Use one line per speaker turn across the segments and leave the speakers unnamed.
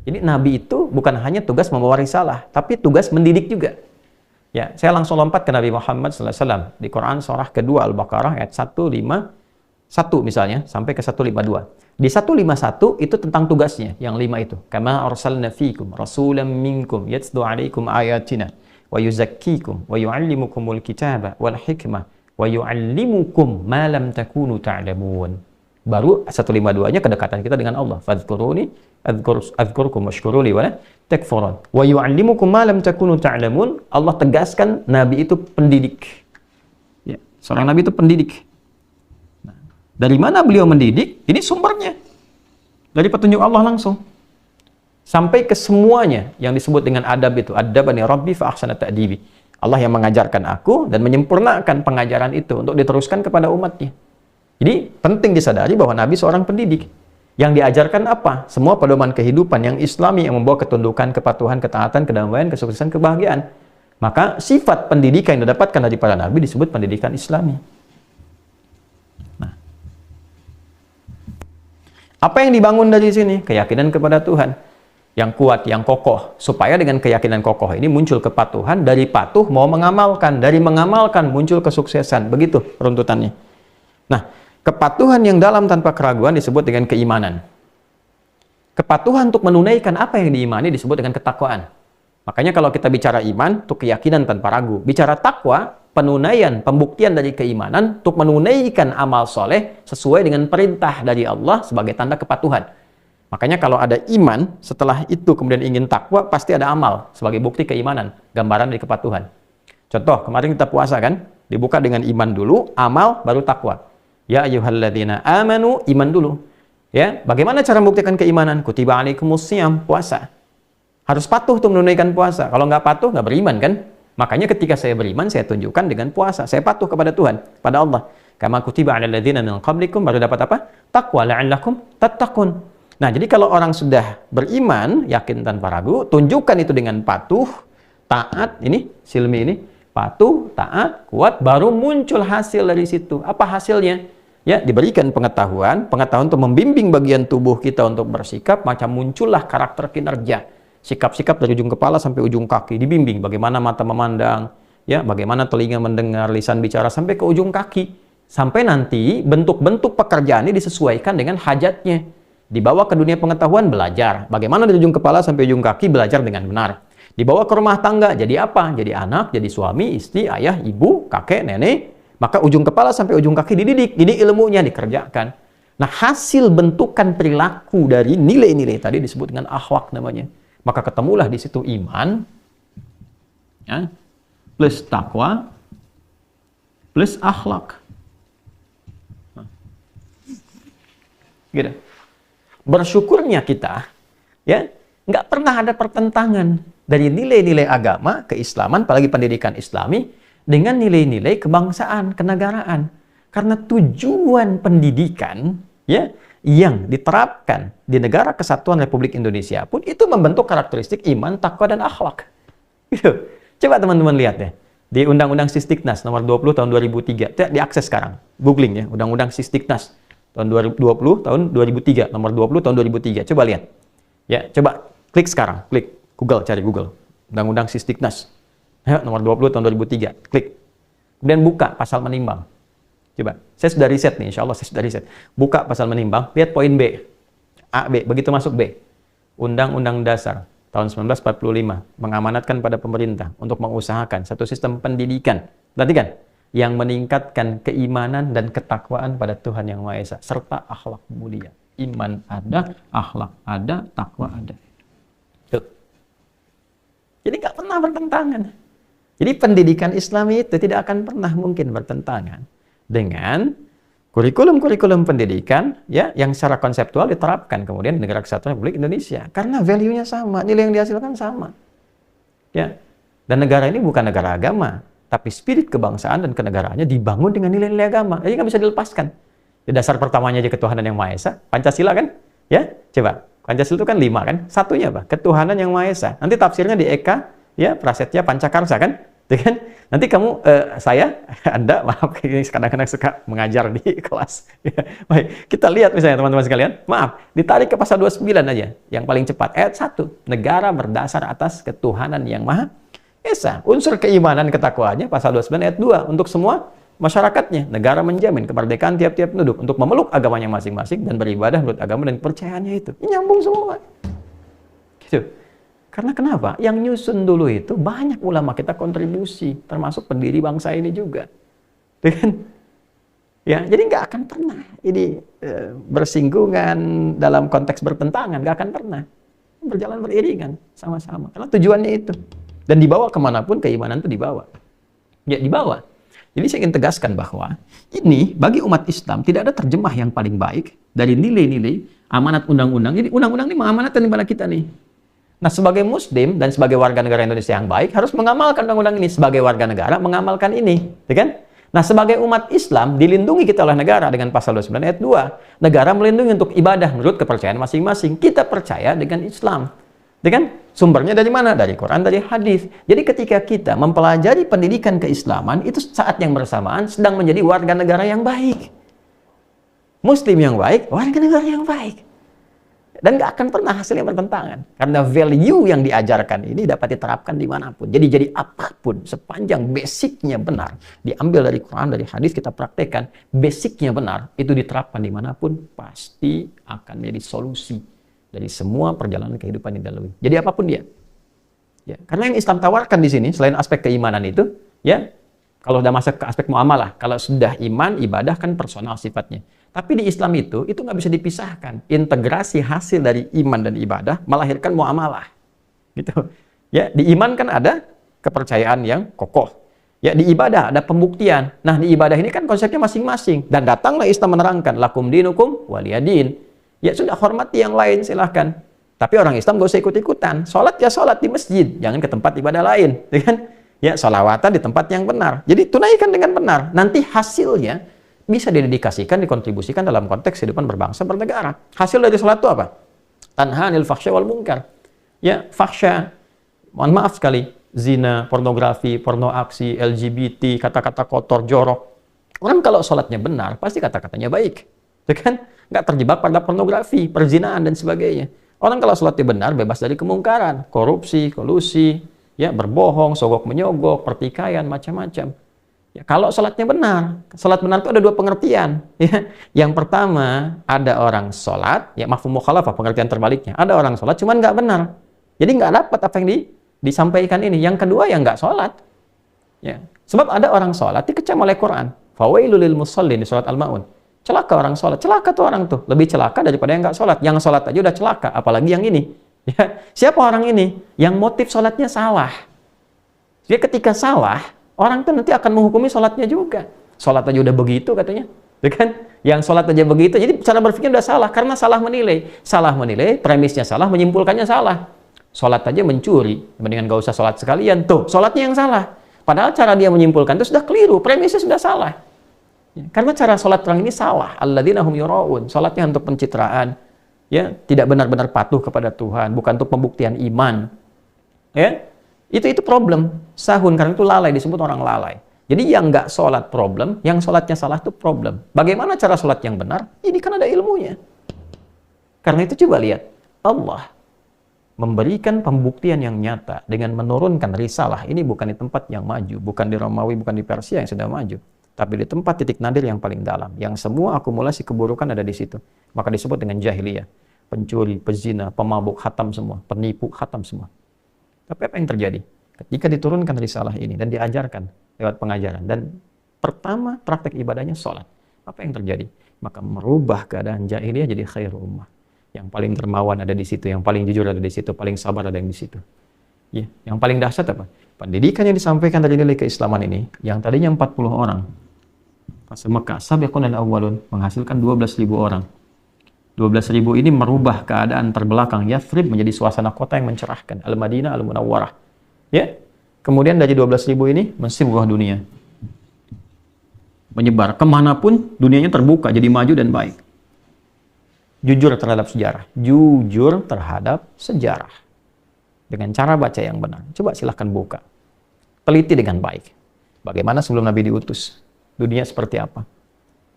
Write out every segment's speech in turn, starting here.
Jadi Nabi itu bukan hanya tugas membawa risalah, tapi tugas mendidik juga. Ya, saya langsung lompat ke Nabi Muhammad SAW di Quran surah kedua Al-Baqarah ayat 151 misalnya sampai ke 152. Di 151 itu tentang tugasnya, yang 5 itu. Kama arsalna fikum rasulan minkum yatslu alaikum ayatina wa yuzakkikum wa yuallimukumul kitaba wal hikmah wa yuallimukum ma lam takunu ta'lamun. Baru 152-nya kedekatan kita dengan Allah. Fadhkuruni adzkurkum washkuruli wa la takfurun. Wa yu'allimukum ma lam takunu ta'lamun. Allah tegaskan Nabi itu pendidik. Ya, seorang Nabi itu pendidik. Nah, dari mana beliau mendidik? Ini sumbernya. Dari petunjuk Allah langsung. Sampai ke semuanya yang disebut dengan adab itu. Adabani Rabbi fa ahsana ta'dibi. Allah yang mengajarkan aku dan menyempurnakan pengajaran itu untuk diteruskan kepada umatnya. Jadi penting disadari bahwa Nabi seorang pendidik. Yang diajarkan apa? Semua pedoman kehidupan yang Islami yang membawa ketundukan, kepatuhan, ketaatan, kedamaian, kesuksesan, kebahagiaan. Maka sifat pendidikan yang didapatkan dari para Nabi disebut pendidikan Islami. Nah, apa yang dibangun dari sini? Keyakinan kepada Tuhan yang kuat, yang kokoh. Supaya dengan keyakinan kokoh ini muncul kepatuhan. Dari patuh mau mengamalkan. Dari mengamalkan muncul kesuksesan. Begitu runtutannya. Nah, kepatuhan yang dalam tanpa keraguan disebut dengan keimanan. Kepatuhan untuk menunaikan apa yang diimani disebut dengan ketakwaan. Makanya kalau kita bicara iman, itu keyakinan tanpa ragu. Bicara takwa, penunaian, pembuktian dari keimanan untuk menunaikan amal soleh sesuai dengan perintah dari Allah sebagai tanda kepatuhan. Makanya kalau ada iman, setelah itu kemudian ingin takwa, pasti ada amal sebagai bukti keimanan, gambaran dari kepatuhan. Contoh, kemarin kita puasa kan, dibuka dengan iman dulu, amal, baru takwa. Ya ayyuhalladzina amanu, iman dulu. Ya, bagaimana cara membuktikan keimanan? Kutiba alaikumusiyam, puasa. Harus patuh untuk menunaikan puasa. Kalau nggak patuh, nggak beriman kan? Makanya ketika saya beriman, saya tunjukkan dengan puasa. Saya patuh kepada Tuhan, pada Allah. Kama kutiba alal ladzina min qablikum, baru dapat apa? Taqwa la'allakum tattaqun. Nah, jadi kalau orang sudah beriman, yakin tanpa ragu, tunjukkan itu dengan patuh, taat, ini silmi ini, patuh, taat, kuat, baru muncul hasil dari situ. Apa hasilnya? Ya, diberikan pengetahuan untuk membimbing bagian tubuh kita untuk bersikap, macam muncullah karakter kinerja. Sikap-sikap dari ujung kepala sampai ujung kaki, dibimbing bagaimana mata memandang, ya, bagaimana telinga mendengar, lisan bicara sampai ke ujung kaki. Sampai nanti bentuk-bentuk pekerjaan ini disesuaikan dengan hajatnya. Dibawa ke dunia pengetahuan, belajar. Bagaimana dari ujung kepala sampai ujung kaki belajar dengan benar. Dibawa ke rumah tangga, jadi apa? Jadi anak, jadi suami, istri, ayah, ibu, kakek, nenek. Maka ujung kepala sampai ujung kaki dididik, jadi ilmunya dikerjakan. Nah, hasil bentukan perilaku dari nilai-nilai tadi disebut dengan akhlak namanya. Maka ketemulah di situ iman, ya, plus takwa, plus akhlak. Gitu. Bersyukurnya kita, ya, nggak pernah ada pertentangan dari nilai-nilai agama, keislaman, apalagi pendidikan Islami, dengan nilai-nilai kebangsaan, kenegaraan. Karena tujuan pendidikan, ya, yang diterapkan di negara kesatuan Republik Indonesia pun itu membentuk karakteristik iman, takwa, dan akhlak. Gitu. Coba teman-teman lihat deh. Di Undang-Undang Sisdiknas nomor 20 tahun 2003. Diakses sekarang. Googling ya, Undang-Undang Sisdiknas tahun 2020 tahun 2003, nomor 20 tahun 2003. Coba lihat. Ya, coba klik sekarang, klik Google, cari Google. Undang-Undang Sisdiknas. Ya, nomor 20 tahun 2003. Klik. Kemudian buka pasal menimbang. Coba. Saya sudah riset nih, insya Allah saya sudah riset. Buka pasal menimbang, lihat poin B. A, B. Begitu masuk B. Undang-Undang Dasar tahun 1945 mengamanatkan pada pemerintah untuk mengusahakan satu sistem pendidikan. Perhatikan. Yang meningkatkan keimanan dan ketakwaan pada Tuhan Yang Maha Esa. Serta akhlak mulia. Iman ada, akhlak ada, takwa ada. Tuh. Jadi nggak pernah bertentangan. Jadi pendidikan Islami itu tidak akan pernah mungkin bertentangan dengan kurikulum-kurikulum pendidikan, ya, yang secara konseptual diterapkan kemudian di Negara Kesatuan Republik Indonesia. Karena value-nya sama, nilai yang dihasilkan sama. Ya. Dan negara ini bukan negara agama, tapi spirit kebangsaan dan kenegaraannya dibangun dengan nilai-nilai agama. Jadi nggak bisa dilepaskan. Di dasar pertamanya aja ketuhanan yang Maha Esa, Pancasila kan? Ya, coba. Pancasila itu kan 5 kan? Satunya apa? Ketuhanan yang Maha Esa. Nanti tafsirnya di Eka, ya, Prasetya Pancakarsa kan? Ya kan? Nanti kamu, Anda, maaf, ini kadang-kadang suka mengajar di kelas. Ya, baik, kita lihat misalnya teman-teman sekalian, maaf, ditarik ke pasal 29 aja, yang paling cepat. Ayat 1, negara berdasar atas ketuhanan yang Maha Esa. Unsur keimanan ketakwaannya, pasal 29 ayat 2, untuk semua masyarakatnya. Negara menjamin kemerdekaan tiap-tiap penduduk untuk memeluk agamanya masing-masing dan beribadah menurut agama dan kepercayaannya itu. Ini nyambung semua. Gitu. Karena kenapa? Yang nyusun dulu itu banyak ulama kita kontribusi, termasuk pendiri bangsa ini juga. Ya, jadi nggak akan pernah ini bersinggungan dalam konteks bertentangan, nggak akan pernah. Berjalan beriringan sama-sama. Karena tujuannya itu. Dan dibawa kemanapun keimanan itu dibawa. Ya, dibawa. Jadi saya ingin tegaskan bahwa ini bagi umat Islam tidak ada terjemah yang paling baik dari nilai-nilai amanat undang-undang. Jadi undang-undang ini mengamanatkan kepada kita nih. Nah, sebagai Muslim dan sebagai warga negara Indonesia yang baik harus mengamalkan undang-undang ini. Sebagai warga negara mengamalkan ini, ya kan? Nah, sebagai umat Islam dilindungi kita oleh negara dengan pasal 29 ayat 2. Negara melindungi untuk ibadah menurut kepercayaan masing-masing. Kita percaya dengan Islam, ya kan? Sumbernya dari mana? Dari Quran, dari hadis. Jadi ketika kita mempelajari pendidikan keislaman, itu saat yang bersamaan sedang menjadi warga negara yang baik. Muslim yang baik, warga negara yang baik. Dan nggak akan pernah hasilnya bertentangan. Karena value yang diajarkan ini dapat diterapkan dimanapun. Jadi apapun, sepanjang basicnya benar, diambil dari Quran, dari hadis, kita praktekkan, basicnya benar, itu diterapkan dimanapun, pasti akan menjadi solusi dari semua perjalanan kehidupan yang dilalui. Jadi apapun dia. Ya, karena yang Islam tawarkan di sini, selain aspek keimanan itu, ya, kalau sudah masuk ke aspek muamalah, kalau sudah iman, ibadah kan personal sifatnya. Tapi di Islam itu nggak bisa dipisahkan. Integrasi hasil dari iman dan ibadah melahirkan muamalah. Gitu. Ya, di iman kan ada kepercayaan yang kokoh. Ya, di ibadah ada pembuktian. Nah, di ibadah ini kan konsepnya masing-masing. Dan datanglah Islam menerangkan, lakum dinukum waliyadin. Ya, sudah hormati yang lain, silahkan. Tapi orang Islam nggak usah ikut-ikutan. Sholat ya sholat di masjid, jangan ke tempat ibadah lain. Ya, kan? Ya, sholawatan di tempat yang benar. Jadi tunaikan dengan benar. Nanti hasilnya bisa didedikasikan, dikontribusikan dalam konteks kehidupan berbangsa, bernegara. Hasil dari sholat itu apa? Tanha anil fahsya wal munkar. Ya, fahsya, mohon maaf sekali, zina, pornografi, porno aksi, LGBT, kata-kata kotor, jorok. Orang kalau sholatnya benar, pasti kata-katanya baik. Ya kan? Nggak terjebak pada pornografi, perzinaan, dan sebagainya. Orang kalau sholatnya benar, bebas dari kemungkaran, korupsi, kolusi, ya, berbohong, sogok menyogok, pertikaian, macam-macam. Ya, kalau sholatnya benar, sholat benar itu ada dua pengertian. Ya. Yang pertama, ada orang sholat, ya mafhum mukhalafah, pengertian terbaliknya. Ada orang sholat, cuman nggak benar. Jadi nggak dapat apa yang disampaikan ini. Yang kedua, yang nggak sholat. Ya. Sebab ada orang sholat, dikecam oleh Quran. Fawailul lil musallin di surat Al-Ma'un. Celaka orang sholat, celaka tuh orang tuh. Lebih celaka daripada yang nggak sholat. Yang sholat aja udah celaka, apalagi yang ini. Ya. Siapa orang ini? Yang motif sholatnya salah. Jadi ketika salah, orang itu nanti akan menghukumi sholatnya juga. Sholat aja udah begitu katanya. Ya kan? Yang sholat aja begitu. Jadi cara berpikir udah salah. Karena salah menilai. Salah menilai, premisnya salah, menyimpulkannya salah. Sholat aja mencuri. Mendingan gak usah sholat sekalian. Tuh, sholatnya yang salah. Padahal cara dia menyimpulkan itu sudah keliru. Premisnya sudah salah. Ya, karena cara sholat orang ini salah. Alladzina hum yura'un. Sholatnya untuk pencitraan. Ya, tidak benar-benar patuh kepada Tuhan. Bukan untuk pembuktian iman. Ya. Itu problem. Sahun, karena itu lalai, disebut orang lalai. Jadi yang nggak sholat problem, yang sholatnya salah itu problem. Bagaimana cara sholat yang benar? Ini kan ada ilmunya. Karena itu coba lihat, Allah memberikan pembuktian yang nyata dengan menurunkan risalah. Ini bukan di tempat yang maju, bukan di Romawi, bukan di Persia yang sudah maju, tapi di tempat titik nadir yang paling dalam, yang semua akumulasi keburukan ada di situ. Maka disebut dengan jahiliyah. Pencuri, pezina, pemabuk, khatam semua, penipu, khatam semua. Tapi apa yang terjadi? Ketika diturunkan risalah ini dan diajarkan lewat pengajaran, dan pertama praktek ibadahnya sholat, apa yang terjadi? Maka merubah keadaan jahiliyah jadi khairul ummah. Yang paling dermawan ada di situ, yang paling jujur ada di situ, paling sabar ada yang di situ. Ya, yang paling dahsyat apa? Pendidikan yang disampaikan dari nilai keislaman ini, yang tadinya 40 orang, pas Mekah, sabiqun al-awwalun, menghasilkan 12.000 orang. 12.000 ini merubah keadaan terbelakang Yathrib menjadi suasana kota yang mencerahkan. Al-Madinah, Al-Munawwarah. Ya. Kemudian dari 12.000 ini menyebar dunia. Menyebar kemanapun, dunianya terbuka, jadi maju dan baik. Jujur terhadap sejarah. Jujur terhadap sejarah. Dengan cara baca yang benar. Coba silahkan buka. teliti dengan baik. Bagaimana sebelum Nabi diutus? Dunia seperti apa?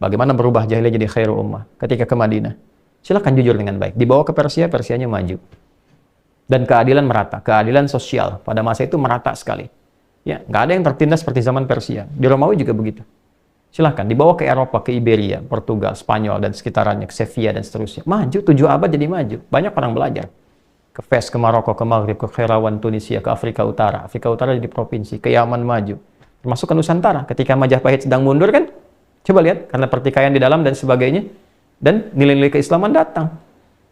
Bagaimana berubah jahiliyah jadi khairul ummah ketika ke Madinah? Silakan jujur dengan baik. Dibawa ke Persia, Persianya maju. Dan keadilan merata, keadilan sosial pada masa itu merata sekali. Ya, nggak ada yang tertindas seperti zaman Persia. Di Romawi juga begitu. Silahkan dibawa ke Eropa, ke Iberia, Portugal, Spanyol dan sekitarannya, ke Sevilla dan seterusnya. Maju 7 abad jadi maju. Banyak orang belajar. Ke Fes, ke Maroko, ke Maghrib, ke Khairawan, Tunisia, ke Afrika Utara. Afrika Utara jadi provinsi, ke Yaman maju. Termasuk ke Nusantara. Ketika Majapahit sedang mundur kan, coba lihat karena pertikaian di dalam dan sebagainya. Dan nilai-nilai keislaman datang,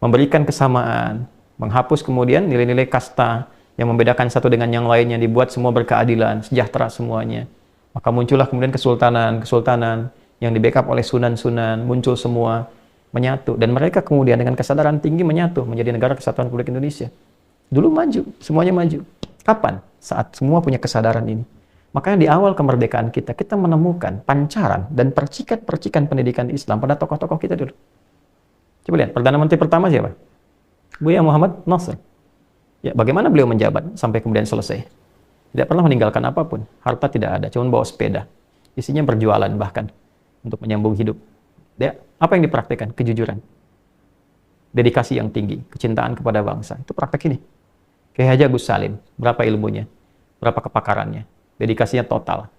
memberikan kesamaan, menghapus kemudian nilai-nilai kasta yang membedakan satu dengan yang lainnya, dibuat semua berkeadilan, sejahtera semuanya. Maka muncullah kemudian kesultanan yang di-backup oleh sunan-sunan, muncul semua menyatu. Dan mereka kemudian dengan kesadaran tinggi menyatu menjadi negara kesatuan Republik Indonesia. Dulu maju, semuanya maju. Kapan? Saat semua punya kesadaran ini. Makanya di awal kemerdekaan kita menemukan pancaran dan percikan-percikan pendidikan Islam pada tokoh-tokoh kita dulu. Coba lihat, Perdana Menteri pertama siapa? Buya Muhammad Nasr. Ya, bagaimana beliau menjabat sampai kemudian selesai? Tidak pernah meninggalkan apapun. Harta tidak ada, cuma bawa sepeda. Isinya berjualan bahkan untuk menyambung hidup. Ya, apa yang dipraktikkan? Kejujuran. Dedikasi yang tinggi, kecintaan kepada bangsa. Itu praktek ini. Kiai Haji Agus Salim, berapa ilmunya? Berapa kepakarannya? Dedikasinya total.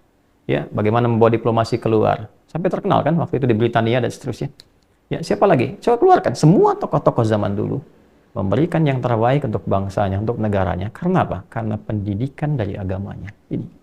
Ya, bagaimana membawa diplomasi keluar. Sampai terkenal kan waktu itu di Britania dan seterusnya. Ya, siapa lagi? Coba keluarkan semua tokoh-tokoh zaman dulu memberikan yang terbaik untuk bangsanya, untuk negaranya. Karena apa? Karena pendidikan dari agamanya. Ini.